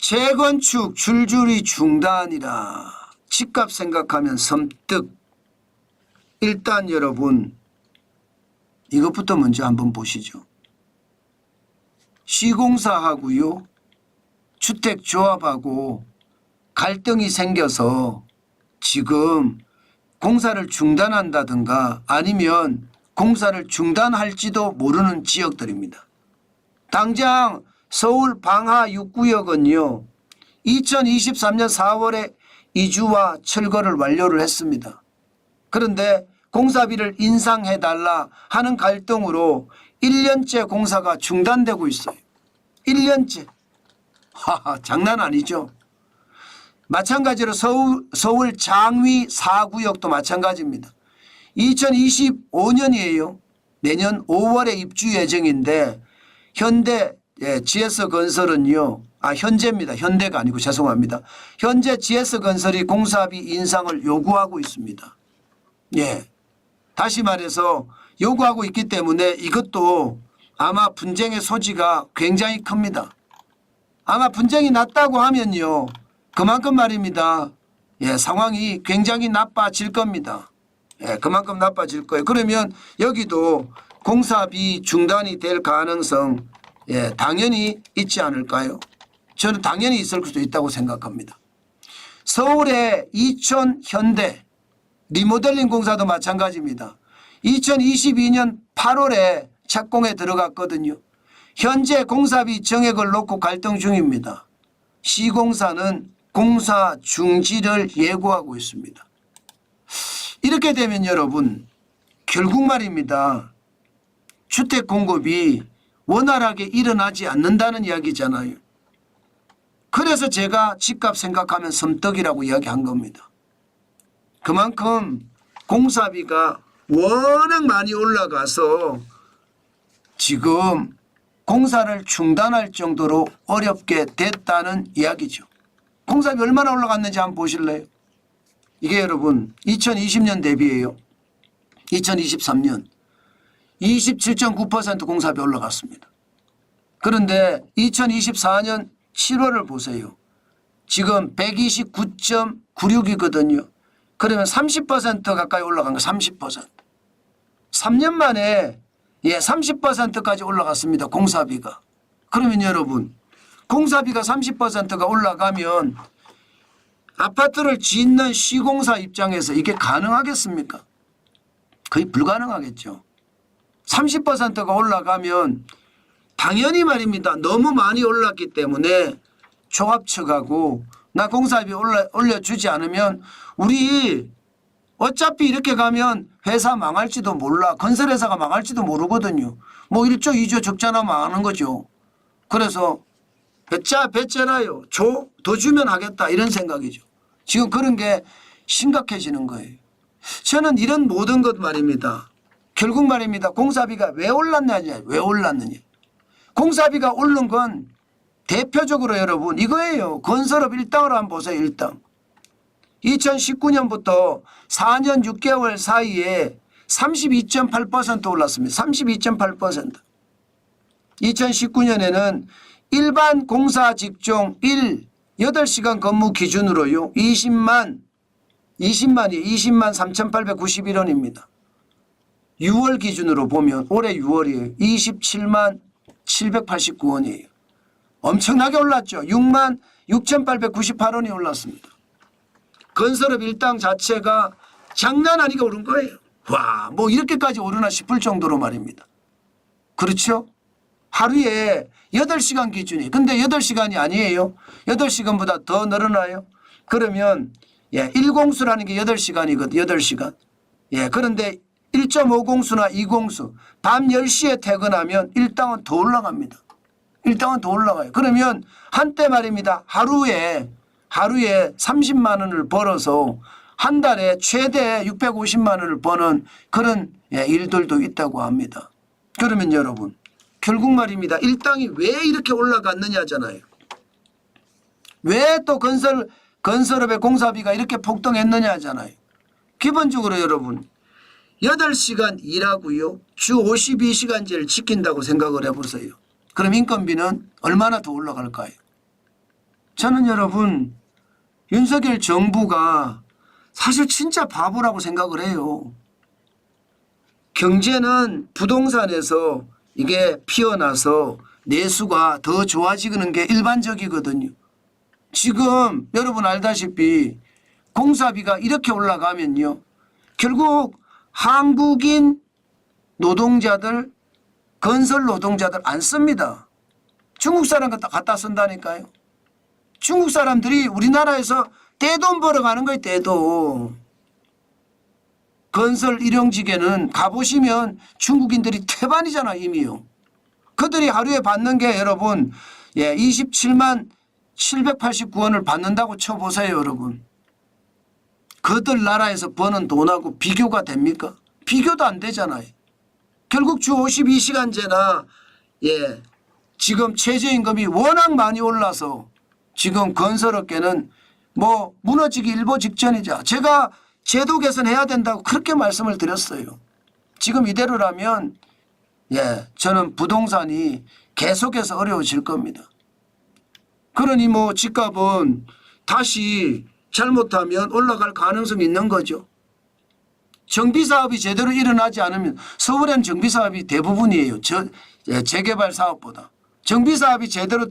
재건축 줄줄이 중단이라 집값 생각하면 섬뜩. 일단 여러분 이것부터 먼저 한번 보시죠. 시공사하고요 주택조합하고 갈등이 생겨서 지금 공사를 중단한다든가 아니면 공사를 중단할지도 모르는 지역들입니다. 당장 서울 방하 6구역은요 2023년 4월에 이주와 철거를 완료를 했습니다. 그런데 공사비를 인상해달라 하는 갈등으로 1년째 공사가 중단되고 있어요. 1년째. 하하, 장난 아니죠. 마찬가지로 서울 장위 4구역도 마찬가지입니다. 2025년이에요. 내년 5월에 입주 예정인데 현대 GS건설은요. 현재입니다. 현대가 아니고 죄송합니다. 현재 GS건설이 공사비 인상을 요구하고 있습니다. 예. 다시 말해서 요구하고 있기 때문에 이것도 아마 분쟁의 소지가 굉장히 큽니다. 아마 분쟁이 났다고 하면요. 그만큼 말입니다. 예, 상황이 굉장히 나빠질 겁니다. 예, 그만큼 나빠질 거예요. 그러면 여기도 공사비 중단이 될 가능성 당연히 있지 않을까요? 저는 당연히 있을 수도 있다고 생각합니다. 서울의 이촌 현대 리모델링 공사도 마찬가지입니다. 2022년 8월에 착공에 들어갔거든요. 현재 공사비 정액을 놓고 갈등 중입니다. 시공사는 공사 중지를 예고하고 있습니다. 이렇게 되면 여러분 결국 말입니다. 주택 공급이 원활하게 일어나지 않는다는 이야기잖아요. 그래서 제가 집값 생각하면 섬뜩이라고 이야기한 겁니다. 그만큼 공사비가 워낙 많이 올라가서 지금 공사를 중단할 정도로 어렵게 됐다는 이야기죠. 공사비 얼마나 올라갔는지 한번 보실래요? 이게 여러분 2020년 대비예요. 2023년 27.9% 공사비 올라갔습니다. 그런데 2024년 7월을 보세요. 지금 129.96이거든요. 그러면 30% 가까이 올라간 거 30%. 3년 만에 30%까지 올라갔습니다. 공사비가. 그러면 여러분 공사비가 30%가 올라가면 아파트를 짓는 시공사 입장에서 이게 가능하겠습니까? 거의 불가능하겠죠. 30%가 올라가면 당연히 말입니다. 너무 많이 올랐기 때문에 조합 측하고 나 공사비 올려주지 않으면 우리 어차피 이렇게 가면 회사 망할지도 몰라. 건설회사가 망할지도 모르거든요. 뭐 1조 2조 적자나 망하는 거죠. 그래서 배째라요. 더 주면 하겠다 이런 생각이죠. 지금 그런 게 심각해지는 거예요. 저는 이런 모든 것 말입니다. 결국 말입니다. 공사비가 왜 올랐느냐. 왜 올랐느냐. 공사비가 오른 건 대표적으로 여러분 이거예요. 건설업 일당으로 한번 보세요. 일당. 2019년부터 4년 6개월 사이에 32.8% 올랐습니다. 32.8%. 2019년에는 일반 공사 직종 8시간 근무 기준으로요. 20만 3,891원입니다. 6월 기준으로 보면 올해 6월이에요. 27만 789원이에요. 엄청나게 올랐죠. 6만 6,898원이 올랐습니다. 건설업 일당 자체가 장난 아니게 오른 거예요. 와, 뭐 이렇게까지 오르나 싶을 정도로 말입니다. 그렇죠? 하루에 8시간 기준이. 근데 8시간이 아니에요. 8시간보다 더 늘어나요. 그러면 1공수라는 게 8시간이거든요. 8시간. 그런데 1.5공수나 2공수 밤 10시에 퇴근하면 일당은 더 올라갑니다. 일당은 더 올라가요. 그러면 한때 말입니다. 하루에 30만 원을 벌어서 한 달에 최대 650만 원을 버는 그런 일들도 있다고 합니다. 그러면 여러분 결국 말입니다. 일당이 왜 이렇게 올라갔느냐잖아요. 왜 또 건설업의 공사비가 이렇게 폭등했느냐잖아요. 기본적으로 여러분 8시간 일하고요. 주 52시간제를 지킨다고 생각을 해보세요. 그럼 인건비는 얼마나 더 올라갈까요? 저는 여러분 윤석열 정부가 사실 진짜 바보라고 생각을 해요. 경제는 부동산에서 이게 피어나서 내수가 더 좋아지는 게 일반적이거든요. 지금 여러분 알다시피 공사비가 이렇게 올라가면요. 결국 한국인 노동자들, 건설 노동자들 안 씁니다. 중국 사람 갖다 쓴다니까요. 중국 사람들이 우리나라에서 떼돈 벌어가는 거예요. 떼돈. 건설 일용직에는 가보시면 중국인들이 태반이잖아요. 이미요. 그들이 하루에 받는 게 여러분 27만 789원을 받는다고 쳐보세요. 여러분. 그들 나라에서 버는 돈하고 비교가 됩니까? 비교도 안 되잖아요. 결국 주 52시간제나 지금 최저임금이 워낙 많이 올라서 지금 건설업계는 뭐 무너지기 일보 직전이죠. 제가 제도 개선해야 된다고 그렇게 말씀을 드렸어요. 지금 이대로라면 저는 부동산이 계속해서 어려워질 겁니다. 그러니 뭐 집값은 다시 잘못하면 올라갈 가능성이 있는 거죠. 정비사업이 제대로 일어나지 않으면 서울엔 정비사업이 대부분이에요. 재개발 사업보다. 정비사업이 제대로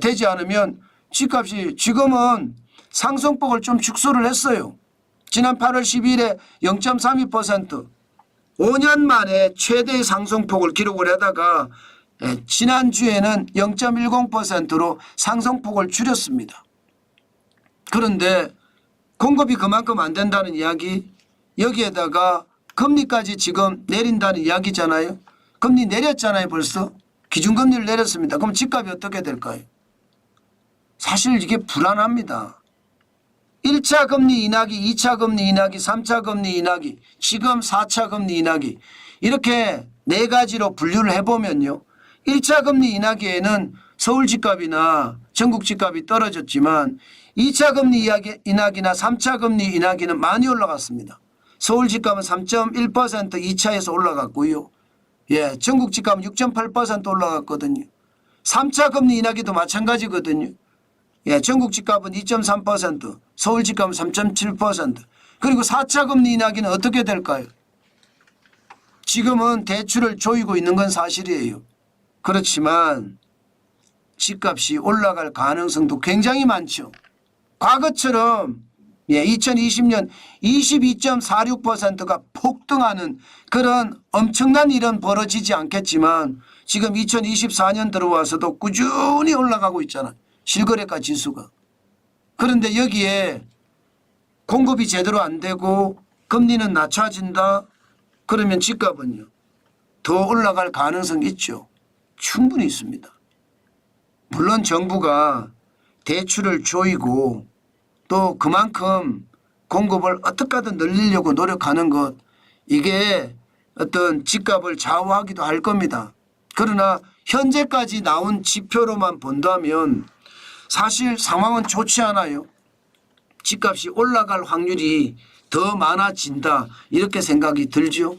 되지 않으면 집값이 지금은 상승폭을 좀 축소를 했어요. 지난 8월 12일에 0.32% 5년 만에 최대의 상승폭을 기록을 하다가 지난주에는 0.10%로 상승폭을 줄였습니다. 그런데 공급이 그만큼 안 된다는 이야기, 여기에다가 금리까지 지금 내린다는 이야기잖아요. 금리 내렸잖아요. 벌써. 기준금리를 내렸습니다. 그럼 집값이 어떻게 될까요? 사실 이게 불안합니다. 1차 금리 인하기, 2차 금리 인하기, 3차 금리 인하기, 지금 4차 금리 인하기 이렇게 네 가지로 분류를 해보면요. 1차 금리 인하기에는 서울 집값이나 전국 집값이 떨어졌지만 2차 금리 인하기나 3차 금리 인하기는 많이 올라갔습니다. 서울 집값은 3.1% 2차에서 올라갔고요. 전국 집값은 6.8% 올라갔거든요. 3차 금리 인하기도 마찬가지거든요. 전국 집값은 2.3%, 서울 집값은 3.7%. 그리고 4차 금리 인하기는 어떻게 될까요? 지금은 대출을 조이고 있는 건 사실이에요. 그렇지만 집값이 올라갈 가능성도 굉장히 많죠. 과거처럼 2020년 22.46%가 폭등하는 그런 엄청난 일은 벌어지지 않겠지만 지금 2024년 들어와서도 꾸준히 올라가고 있잖아요. 실거래가 지수가. 그런데 여기에 공급이 제대로 안 되고 금리는 낮춰진다. 그러면 집값은요. 더 올라갈 가능성이 있죠. 충분히 있습니다. 물론 정부가 대출을 조이고 또 그만큼 공급을 어떻게 하든 늘리려고 노력하는 것, 이게 어떤 집값을 좌우하기도 할 겁니다. 그러나 현재까지 나온 지표로만 본다면 사실 상황은 좋지 않아요. 집값이 올라갈 확률이 더 많아진다 이렇게 생각이 들죠.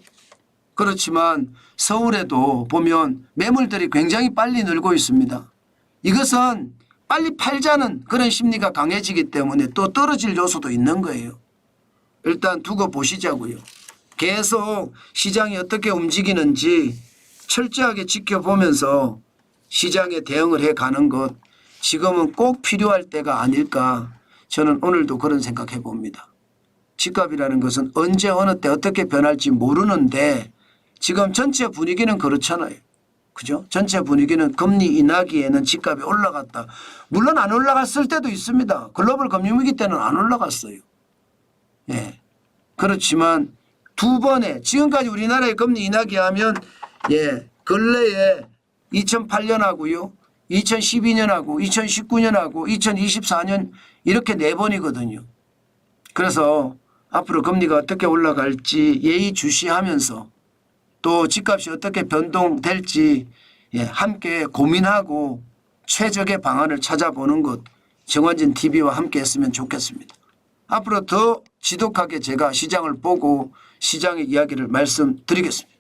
그렇지만 서울에도 보면 매물들이 굉장히 빨리 늘고 있습니다. 이것은 빨리 팔자는 그런 심리가 강해지기 때문에 또 떨어질 요소도 있는 거예요. 일단 두고 보시자고요. 계속 시장이 어떻게 움직이는지 철저하게 지켜보면서 시장에 대응을 해가는 것, 지금은 꼭 필요할 때가 아닐까. 저는 오늘도 그런 생각해 봅니다. 집값이라는 것은 언제 어느 때 어떻게 변할지 모르는데 지금 전체 분위기는 그렇잖아요. 그죠? 전체 분위기는 금리 인하기에는 집값이 올라갔다. 물론 안 올라갔을 때도 있습니다. 글로벌 금융위기 때는 안 올라갔어요. 그렇지만 두 번에 지금까지 우리나라의 금리 인하기 하면 근래에 2008년하고요. 2012년하고 2019년하고 2024년 이렇게 네 번이거든요. 그래서 앞으로 금리가 어떻게 올라갈지 예의주시하면서 또 집값이 어떻게 변동될지 함께 고민하고 최적의 방안을 찾아보는 것, 정환진 TV와 함께 했으면 좋겠습니다. 앞으로 더 지독하게 제가 시장을 보고 시장의 이야기를 말씀드리겠습니다.